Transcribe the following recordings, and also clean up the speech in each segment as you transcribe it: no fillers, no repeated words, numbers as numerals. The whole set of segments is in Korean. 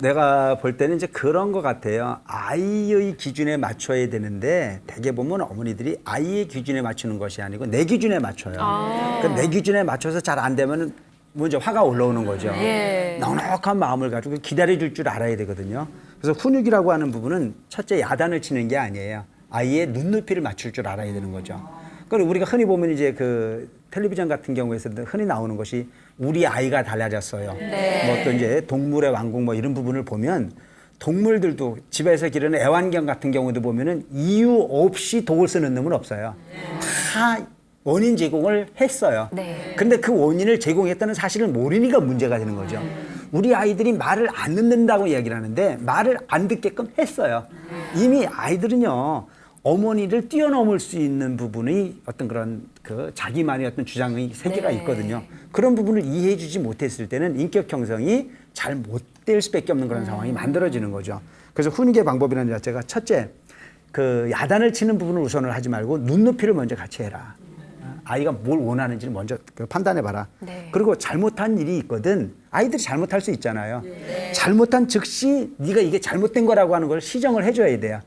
내가 볼 때는 이제 그런 것 같아요. 아이의 기준에 맞춰야 되는데 대개 보면 어머니들이 아이의 기준에 맞추는 것이 아니고 내 기준에 맞춰요. 내 기준에 맞춰서 잘 안 되면 먼저 화가 올라오는 거죠. 넉넉한 마음을 가지고 기다려줄 줄 알아야 되거든요. 그래서 훈육이라고 하는 부분은 첫째 야단을 치는 게 아니에요. 아이의 눈높이를 맞출 줄 알아야 되는 거죠. 그러니까 우리가 흔히 보면 이제 그 텔레비전 같은 경우에서도 흔히 나오는 것이 우리 아이가 달라졌어요. 뭐 또 이제 동물의 왕국 뭐 이런 부분을 보면 동물들도 집에서 기르는 애완견 같은 경우도 보면은 이유 없이 독을 쓰는 놈은 없어요. 다 원인 제공을 했어요. 근데 그 원인을 제공했다는 사실을 모르니까 문제가 되는 거죠. 우리 아이들이 말을 안 듣는다고 이야기를 하는데 말을 안 듣게끔 했어요. 이미 아이들은요. 어머니를 뛰어넘을 수 있는 부분이 어떤 그런 그 자기만의 어떤 주장의 세계가 있거든요. 그런 부분을 이해해 주지 못했을 때는 인격 형성이 잘 못 될 수밖에 없는 그런 상황이 만들어지는 거죠. 그래서 훈육의 방법이라는 자체가 첫째, 그 야단을 치는 부분을 우선을 하지 말고 눈높이를 먼저 같이 해라. 아이가 뭘 원하는지를 먼저 판단해봐라. 그리고 잘못한 일이 있거든 아이들이 잘못할 수 있잖아요. 잘못한 즉시 네가 이게 잘못된 거라고 하는 걸 시정을 해줘야 돼요.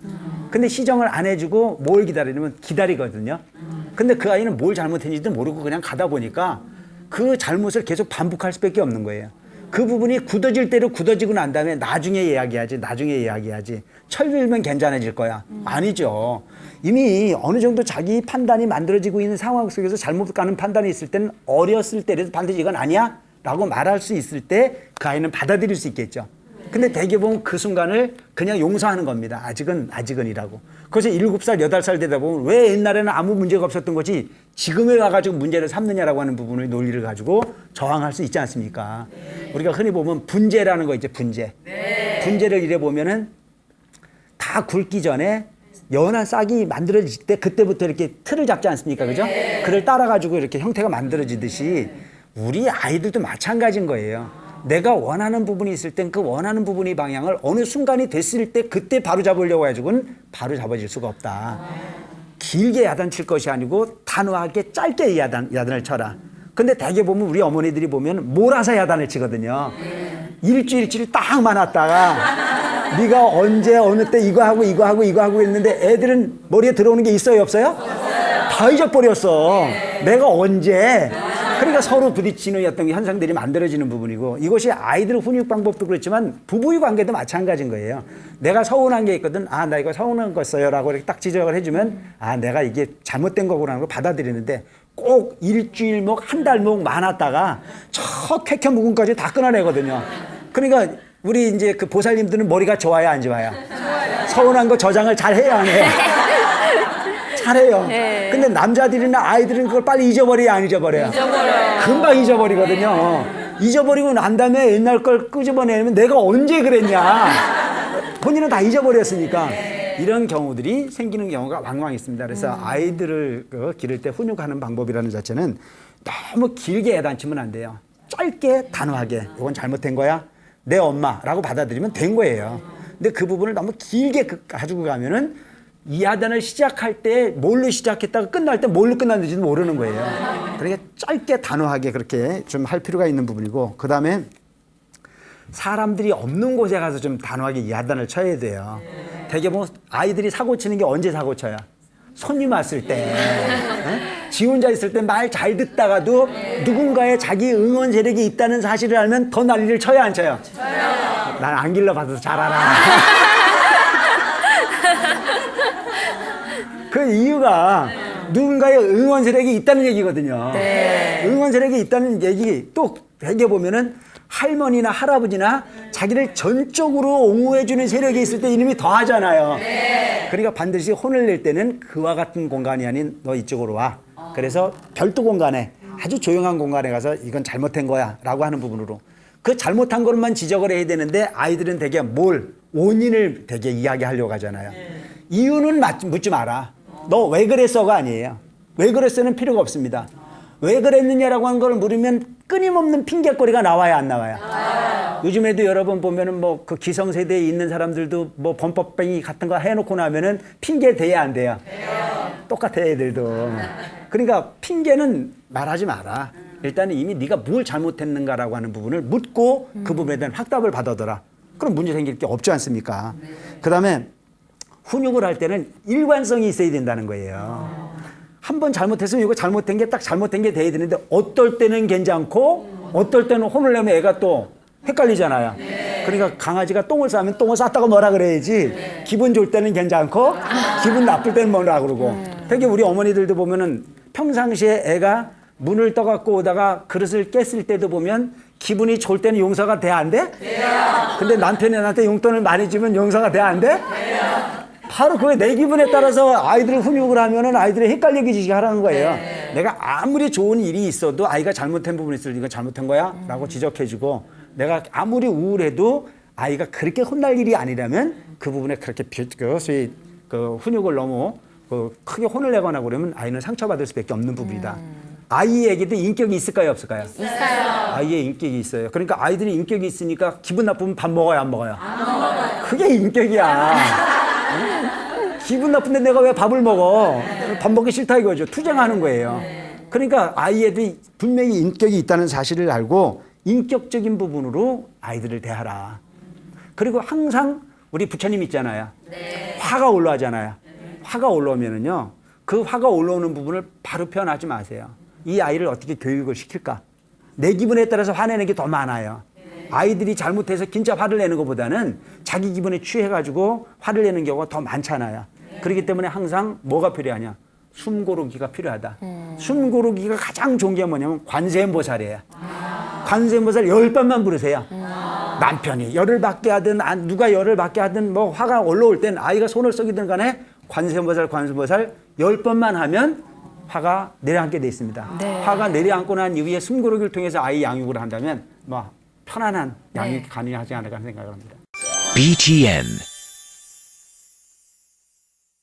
근데 시정을 안 해주고 뭘 기다리냐면 기다리거든요. 근데 그 아이는 뭘 잘못했는지도 모르고 그냥 가다 보니까 그 잘못을 계속 반복할 수밖에 없는 거예요. 그 부분이 굳어질 대로 굳어지고 난 다음에 나중에 이야기하지. 철들면 괜찮아질 거야. 아니죠. 이미 어느 정도 자기 판단이 만들어지고 있는 상황 속에서 잘못 가는 판단이 있을 때는 어렸을 때라도 반드시 이건 아니야? 라고 말할 수 있을 때 그 아이는 받아들일 수 있겠죠. 근데 대개 보면 그 순간을 그냥 용서하는 겁니다. 아직은이라고. 그래서 7살, 8살 되다 보면 왜 옛날에는 아무 문제가 없었던 거지 지금에 와가지고 문제를 삼느냐라고 하는 부분의 논리를 가지고 저항할 수 있지 않습니까? 우리가 흔히 보면 분재라는 거 있죠, 분재. 분재를 이래 보면은 다 굵기 전에 연한 싹이 만들어질 때 그때부터 이렇게 틀을 잡지 않습니까? 그죠? 그를 따라가지고 이렇게 형태가 만들어지듯이 우리 아이들도 마찬가지인 거예요. 내가 원하는 부분이 있을 땐 그 원하는 부분의 방향을 어느 순간이 됐을 때 그때 바로 잡으려고 해가지고는 바로 잡아질 수가 없다. 길게 야단칠 것이 아니고 단호하게 짧게 야단을 쳐라. 근데 대개 보면 우리 어머니들이 보면 몰아서 야단을 치거든요. 일주일 딱 많았다가 네가 언제 어느 때 이거 하고 했는데 애들은 머리에 들어오는 게 있어요 없어요? 다 잊어버렸어. 내가 언제. 그러니까 서로 부딪히는 어떤 현상들이 만들어지는 부분이고 이것이 아이들 훈육 방법도 그렇지만 부부의 관계도 마찬가지인 거예요. 내가 서운한 게 있거든. 아, 나 이거 서운한 거 있어요 라고 이렇게 딱 지적을 해주면 아, 내가 이게 잘못된 거구나 하는 걸 받아들이는데 꼭 일주일목 한 달목 많았다가 저 쾌쾌 묵은까지 다 끊어내거든요. 그러니까 우리 이제 그 보살님들은 머리가 좋아요 안 좋아요? 서운한 거 저장을 잘 해요 안 해요? 잘해요. 근데 남자들이나 아이들은 그걸 빨리 잊어버려요 안 잊어버려요? 금방 잊어버리거든요. 잊어버리고 난 다음에 옛날 걸 끄집어내면 내가 언제 그랬냐. 본인은 다 잊어버렸으니까. 이런 경우들이 생기는 경우가 왕왕 있습니다. 그래서 아이들을 기를 때 훈육하는 방법이라는 자체는 너무 길게 야단치면 안 돼요. 짧게 단호하게 이건 잘못된 거야. 내 엄마라고 받아들이면 된 거예요. 근데 그 부분을 너무 길게 가지고 가면은 이 야단을 시작할 때 뭘로 시작했다가 끝날 때 뭘로 끝났는지도 모르는 거예요. 그러니까 짧게 단호하게 그렇게 좀 할 필요가 있는 부분이고 그 다음에 사람들이 없는 곳에 가서 좀 단호하게 야단을 쳐야 돼요. 대개 뭐 아이들이 사고 치는 게 언제 사고 쳐요? 손님 왔을 때. 지 혼자 있을 때 말 잘 듣다가도 누군가의 자기 응원 세력이 있다는 사실을 알면 더 난리를 쳐요 안 쳐요? 난 안 길러봐서 잘 알아. 그 이유가 누군가의 응원 세력이 있다는 얘기거든요. 응원 세력이 있다는 얘기 또 되게 보면은 할머니나 할아버지나 자기를 전적으로 옹호해주는 세력이 있을 때 이놈이 더 하잖아요. 그러니까 반드시 혼을 낼 때는 그와 같은 공간이 아닌 너 이쪽으로 와. 그래서 별도 공간에 아주 조용한 공간에 가서 이건 잘못된 거야 라고 하는 부분으로 그 잘못한 것만 지적을 해야 되는데 아이들은 되게 원인을 되게 이야기하려고 하잖아요. 이유는 묻지 마라. 너 왜 그랬어가 아니에요. 왜 그랬어는 필요가 없습니다. 왜 그랬느냐라고 한 걸 물으면 끊임없는 핑계거리가 나와야 안 나와요? 요즘에도 여러분 보면은 뭐 그 기성세대에 있는 사람들도 뭐 범법행위 같은 거 해놓고 나면은 핑계 대야 안 돼요? 똑같아 애들도. 그러니까 핑계는 말하지 마라. 일단은 이미 네가 뭘 잘못했는가라고 하는 부분을 묻고 그 부분에 대한 확답을 받아더라. 그럼 문제 생길 게 없지 않습니까? 그다음에 훈육을 할 때는 일관성이 있어야 된다는 거예요. 한 번 잘못했으면 이거 잘못된 게 딱 잘못된 게 돼야 되는데 어떨 때는 괜찮고 어떨 때는 혼을 내면 애가 또 헷갈리잖아요. 그러니까 강아지가 똥을 싸면 똥을 쌌다고 뭐라 그래야지 기분 좋을 때는 괜찮고 기분 나쁠 때는 뭐라 그러고 되게 우리 어머니들도 보면은 평상시에 애가 문을 떠갖고 오다가 그릇을 깼을 때도 보면 기분이 좋을 때는 용서가 돼 안 돼? 돼요. 근데 남편이 나한테 용돈을 많이 주면 용서가 돼 안 돼? 돼요. 바로 그게 내 기분에 따라서 아이들을 훈육을 하면은 아이들이 헷갈리게 하라는 거예요. 내가 아무리 좋은 일이 있어도 아이가 잘못한 부분이 있을 때 이거 잘못한 거야? 라고 지적해주고 내가 아무리 우울해도 아이가 그렇게 혼날 일이 아니라면 그 부분에 그렇게 소위 그 훈육을 너무 크게 혼을 내거나 그러면 아이는 상처받을 수밖에 없는 부분이다. 아이에게도 인격이 있을까요, 없을까요? 있어요. 아이의 인격이 있어요. 그러니까 아이들이 인격이 있으니까 기분 나쁘면 밥 먹어요, 안 먹어요? 안 먹어요. 그게 인격이야. 기분 나쁜데 내가 왜 밥을 먹어? 밥 먹기 싫다 이거죠. 투쟁하는 거예요. 그러니까 아이에도 분명히 인격이 있다는 사실을 알고 인격적인 부분으로 아이들을 대하라. 그리고 항상 우리 부처님 있잖아요. 화가 올라오잖아요. 화가 올라오면은요, 그 화가 올라오는 부분을 바로 표현하지 마세요. 이 아이를 어떻게 교육을 시킬까? 내 기분에 따라서 화내는 게 더 많아요. 아이들이 잘못해서 진짜 화를 내는 것보다는 자기 기분에 취해가지고 화를 내는 경우가 더 많잖아요. 그렇기 때문에 항상 뭐가 필요하냐? 숨 고르기가 필요하다. 숨 고르기가 가장 좋은 게 뭐냐면 관세음보살이에요. 관세음보살 10번만 부르세요. 남편이 열을 받게 하든 누가 열을 받게 하든 뭐 화가 올라올 땐 아이가 손을 썩이든 간에 관세음보살 10번만 하면 화가 내려앉게 돼 있습니다. 화가 내려앉고 난 이후에 숨 고르기를 통해서 아이 양육을 한다면 뭐 편안한 양육이 가능하지 않을까 생각을 합니다. BTN